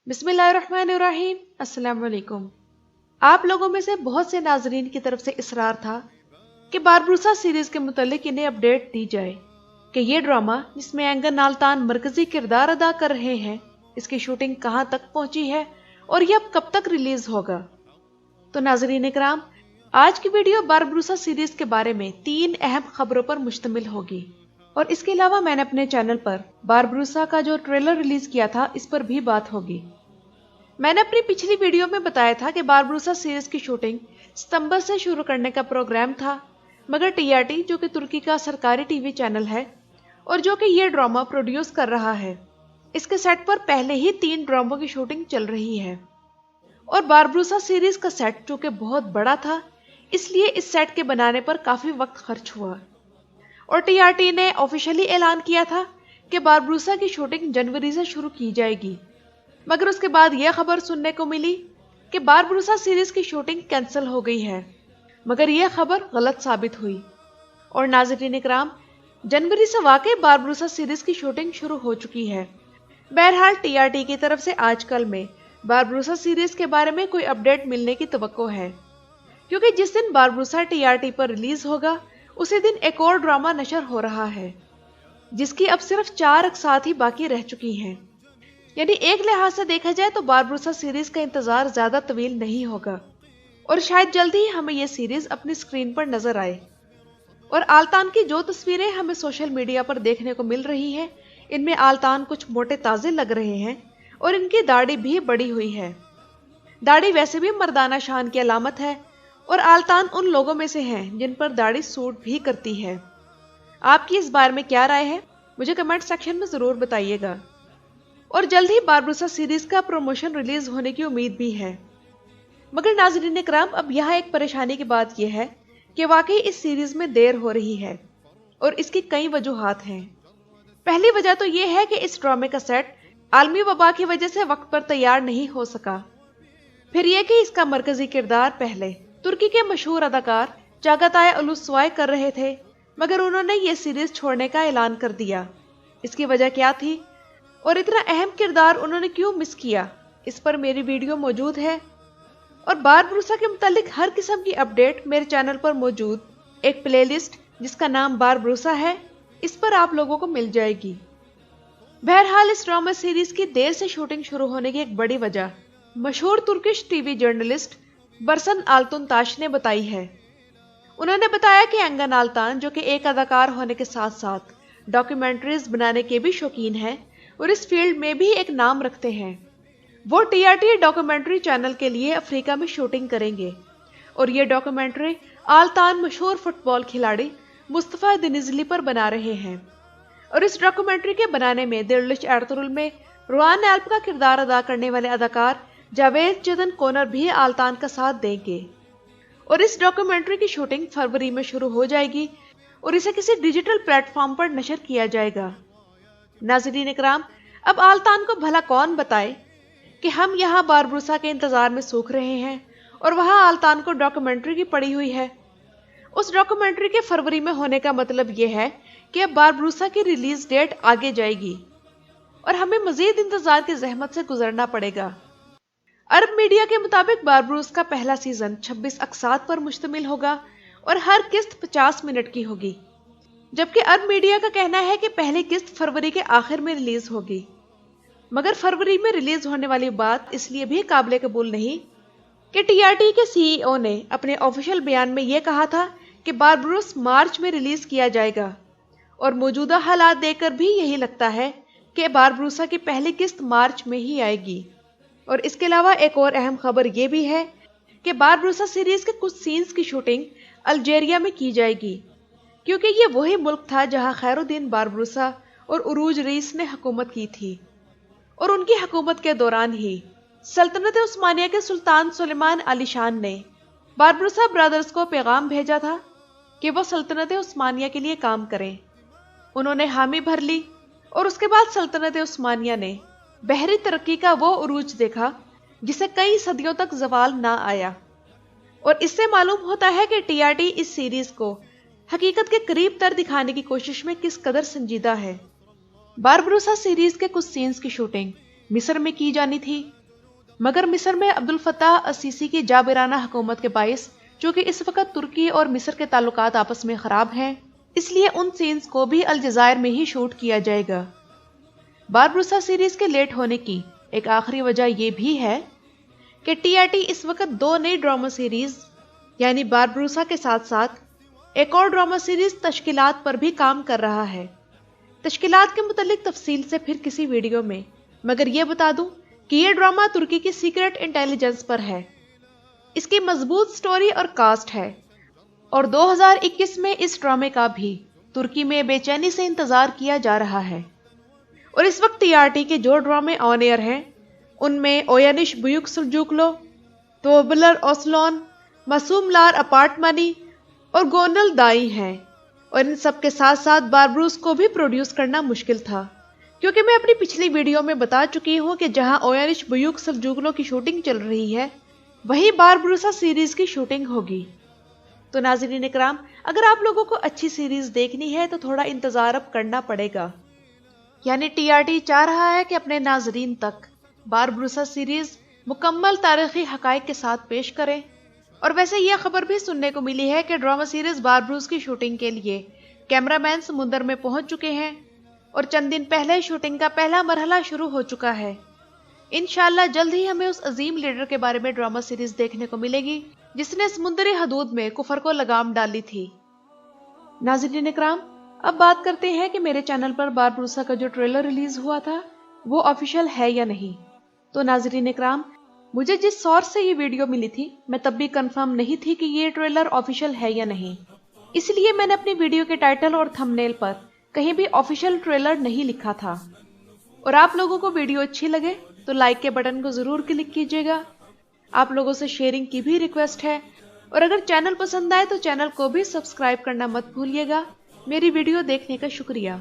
بسم اللہ الرحمن الرحیم۔ السلام علیکم۔ آپ لوگوں میں سے بہت سے ناظرین کی طرف سے اصرار تھا کہ باربروسا سیریز کے متعلق انہیں اپڈیٹ دی جائے کہ یہ ڈرامہ جس میں اینگن آلتان مرکزی کردار ادا کر رہے ہیں اس کی شوٹنگ کہاں تک پہنچی ہے اور یہ اب کب تک ریلیز ہوگا۔ تو ناظرین اکرام، آج کی ویڈیو باربروسا سیریز کے بارے میں 3 اہم خبروں پر مشتمل ہوگی، اور اس کے علاوہ میں نے اپنے چینل پر باربروسا کا جو ٹریلر ریلیز کیا تھا اس پر بھی بات ہوگی۔ میں نے اپنی پچھلی ویڈیو میں بتایا تھا کہ باربروسا سیریز کی شوٹنگ ستمبر سے شروع کرنے کا پروگرام تھا، مگر TRT جو کہ ترکی کا سرکاری ٹی وی چینل ہے اور جو کہ یہ ڈرامہ پروڈیوس کر رہا ہے، اس کے سیٹ پر پہلے ہی 3 ڈراموں کی شوٹنگ چل رہی ہے۔ اور باربروسا سیریز کا سیٹ چونکہ بہت بڑا تھا، اس لیے اس سیٹ کے بنانے پر کافی وقت خرچ ہوا، اور TRT نے آفیشلی اعلان کیا تھا کہ باربروسا کی شوٹنگ جنوری سے شروع کی جائے گی، مگر اس کے بعد یہ خبر سننے کو ملی کہ باربروسا سیریز کی شوٹنگ کینسل ہو گئی ہے، مگر یہ خبر غلط ثابت ہوئی۔ اور ناظرین اکرام، جنوری سے واقعی باربروسا سیریز کی شوٹنگ شروع ہو چکی ہے۔ بہرحال TRT کی طرف سے آج کل میں باربروسا سیریز کے بارے میں کوئی اپڈیٹ ملنے کی توقع ہے، کیونکہ جس دن باربروسا TRT پر ریلیز ہوگا اسی دن ایک اور ڈرامہ نشر ہو رہا ہے جس کی اب صرف 4 اقساط ہی باقی رہ چکی ہیں۔ یعنی ایک لحاظ سے دیکھا جائے تو باربروسا سیریز کا انتظار زیادہ طویل نہیں ہوگا، اور شاید جلد ہی ہمیں یہ سیریز اپنی سکرین پر نظر آئے۔ اور آلتان کی جو تصویریں ہمیں سوشل میڈیا پر دیکھنے کو مل رہی ہیں، ان میں آلتان کچھ موٹے تازے لگ رہے ہیں اور ان کی داڑھی بھی بڑی ہوئی ہے۔ داڑھی ویسے بھی مردانہ شان کی علامت ہے، اور آلتان ان لوگوں میں سے ہیں جن پر داڑھی سوٹ بھی کرتی ہے۔ آپ کی اس بارے میں کیا رائے ہے؟ مجھے کمنٹ سیکشن میں ضرور بتائیے گا۔ اور جلد ہی باربروسا سیریز کا پروموشن ریلیز ہونے کی امید بھی ہے۔ مگر ناظرین اکرام، اب یہاں ایک پریشانی کی بات یہ ہے کہ واقعی اس سیریز میں دیر ہو رہی ہے، اور اس کی کئی وجوہات ہیں۔ پہلی وجہ تو یہ ہے کہ اس ڈرامے کا سیٹ عالمی وبا کی وجہ سے وقت پر تیار نہیں ہو سکا۔ پھر یہ کہ اس کا مرکزی کردار پہلے ترکی کے مشہور اداکار چاگاتائے اولوسوائے کر رہے تھے، مگر انہوں نے یہ سیریز چھوڑنے کا اعلان کر دیا۔ اس کی وجہ کیا تھی اور اتنا اہم کردار انہوں نے کیوں مس کیا، اس پر میری ویڈیو موجود ہے، اور باربروسا کے متعلق ہر قسم کی اپڈیٹ میرے چینل پر موجود ایک پلے لسٹ جس کا نام باربروسا ہے، اس پر آپ لوگوں کو مل جائے گی۔ بہرحال اس ڈرامہ سیریز کی دیر سے شوٹنگ شروع ہونے کی ایک بڑی وجہ مشہور ترکش ٹی وی جرنلسٹ برسن آلتون تاش نے بتائی ہے۔ انہوں نے بتایا کہ اینگن آلتان جو کہ ایک اداکار ہونے کے ساتھ ساتھ ڈاکیومنٹریز بنانے کے بھی شوقین ہیں اور اس فیلڈ میں بھی ایک نام رکھتے ہیں، وہ TRT ڈاکیومنٹری چینل کے لیے افریقہ میں شوٹنگ کریں گے، اور یہ ڈاکیومنٹری آلتان مشہور فٹ بال کھلاڑی مصطفیٰ دنیزلی پر بنا رہے ہیں۔ اور اس ڈاکیومنٹری کے بنانے میں دیرلش ایرترول میں روان ایلپ کا کردار ادا کرنے والے اداکار جاوید چدن کونر بھی آلتان کا ساتھ دیں گے۔ اور اس ڈاکیومنٹری کی شوٹنگ فروری میں شروع ہو جائے گی اور اسے کسی ڈیجیٹل پلیٹ فارم پر نشر کیا جائے گا۔ ناظرین اکرام، اب آلتان کو بھلا کون بتائے کہ ہم یہاں باربروسا کے انتظار میں سوکھ رہے ہیں اور وہاں آلتان کو ڈاکیومنٹری کی پڑی ہوئی ہے۔ اس ڈاکیومنٹری کے فروری میں ہونے کا مطلب یہ ہے کہ اب باربروسا کی ریلیز ڈیٹ آگے جائے گی اور ہمیں مزید انتظار کی زحمت سے گزرنا پڑے گا۔ عرب میڈیا کے مطابق باربروس کا پہلا سیزن 26 اقساط پر مشتمل ہوگا اور ہر قسط 50 منٹ کی ہوگی، جبکہ عرب میڈیا کا کہنا ہے کہ پہلی قسط فروری کے آخر میں ریلیز ہوگی۔ مگر فروری میں ریلیز ہونے والی بات اس لیے بھی قابل قبول نہیں کہ TRT کے CEO نے اپنے آفیشیل بیان میں یہ کہا تھا کہ باربروس مارچ میں ریلیز کیا جائے گا، اور موجودہ حالات دیکھ کر بھی یہی لگتا ہے کہ باربروسا کی پہلی قسط مارچ میں ہی آئے گی۔ اور اس کے علاوہ ایک اور اہم خبر یہ بھی ہے کہ باربروسا سیریز کے کچھ سینز کی شوٹنگ الجیریا میں کی جائے گی، کیونکہ یہ وہی ملک تھا جہاں خیر الدین باربروسا اور عروج رئیس نے حکومت کی تھی، اور ان کی حکومت کے دوران ہی سلطنت عثمانیہ کے سلطان سلیمان علی شان نے باربروسا برادرز کو پیغام بھیجا تھا کہ وہ سلطنت عثمانیہ کے لیے کام کریں۔ انہوں نے حامی بھر لی، اور اس کے بعد سلطنت عثمانیہ نے بحری ترقی کا وہ عروج دیکھا جسے کئی صدیوں تک زوال نہ آیا۔ اور اس سے معلوم ہوتا ہے کہ TRT اس سیریز کو حقیقت کے قریب تر دکھانے کی کوشش میں کس قدر سنجیدہ ہے۔ باربروسا سیریز کے کچھ سینز کی شوٹنگ مصر میں کی جانی تھی، مگر مصر میں عبد الفتاح السیسی کی جابرانہ حکومت کے باعث چونکہ اس وقت ترکی اور مصر کے تعلقات آپس میں خراب ہیں، اس لیے ان سینز کو بھی الجزائر میں ہی شوٹ کیا جائے گا۔ باربروسا سیریز کے لیٹ ہونے کی ایک آخری وجہ یہ بھی ہے کہ ٹی آر ٹی اس وقت 2 نئی ڈرامہ سیریز یعنی باربروسا کے ساتھ ساتھ ایک اور ڈرامہ سیریز تشکیلات پر بھی کام کر رہا ہے۔ تشکیلات کے متعلق تفصیل سے پھر کسی ویڈیو میں، مگر یہ بتا دوں کہ یہ ڈرامہ ترکی کی سیکرٹ انٹیلیجنس پر ہے۔ اس کی مضبوط سٹوری اور کاسٹ ہے اور 2021 میں اس ڈرامے کا بھی ترکی میں بے چینی سے انتظار کیا جا رہا ہے۔ اور اس وقت ٹی آر ٹی کے جو ڈرامے آن ایئر ہیں ان میں اویانش بیوک سلجوکلو، توبلر اوسلون، مسوم لار اپارٹمانی اور گونل دائی ہیں، اور ان سب کے ساتھ ساتھ باربروس کو بھی پروڈیوس کرنا مشکل تھا، کیونکہ میں اپنی پچھلی ویڈیو میں بتا چکی ہوں کہ جہاں اویانش بیوک سلجوکلو کی شوٹنگ چل رہی ہے وہی باربروسا سیریز کی شوٹنگ ہوگی۔ تو ناظرین اکرام، اگر آپ لوگوں کو اچھی سیریز دیکھنی ہے تو تھوڑا انتظار اب کرنا پڑے گا، یعنی ٹی آر ٹی چاہ رہا ہے کہ اپنے ناظرین تک باربروسا سیریز مکمل تاریخی حقائق کے ساتھ پیش کریں۔ اور ویسے یہ خبر بھی سننے کو ملی ہے کہ ڈرامہ سیریز باربروس کی شوٹنگ کے لیے کیمرہ مین سمندر میں پہنچ چکے ہیں اور چند دن پہلے شوٹنگ کا پہلا مرحلہ شروع ہو چکا ہے۔ انشاءاللہ جلد ہی ہمیں اس عظیم لیڈر کے بارے میں ڈرامہ سیریز دیکھنے کو ملے گی جس نے سمندری حدود میں کفر کو لگام ڈالی تھی۔ ناظرین اکرام، اب بات کرتے ہیں کہ میرے چینل پر باربروسا کا جو ٹریلر ریلیز ہوا تھا وہ آفیشیل ہے یا نہیں۔ تو ناظرین اکرام، مجھے جس سورس سے یہ ویڈیو ملی تھی میں تب بھی کنفرم نہیں تھی کہ یہ ٹریلر آفیشیل ہے یا نہیں، اس لیے میں نے اپنی ویڈیو کے ٹائٹل اور تھمبنیل پر کہیں بھی آفیشیل ٹریلر نہیں لکھا تھا۔ اور آپ لوگوں کو ویڈیو اچھی لگے تو لائک کے بٹن کو ضرور کلک کیجیے گا۔ آپ لوگوں سے شیئرنگ کی بھی ریکویسٹ ہے، اور اگر چینل پسند آئے تو چینل کو بھی سبسکرائب کرنا مت بھولیے گا۔ میری ویڈیو دیکھنے کا شکریہ۔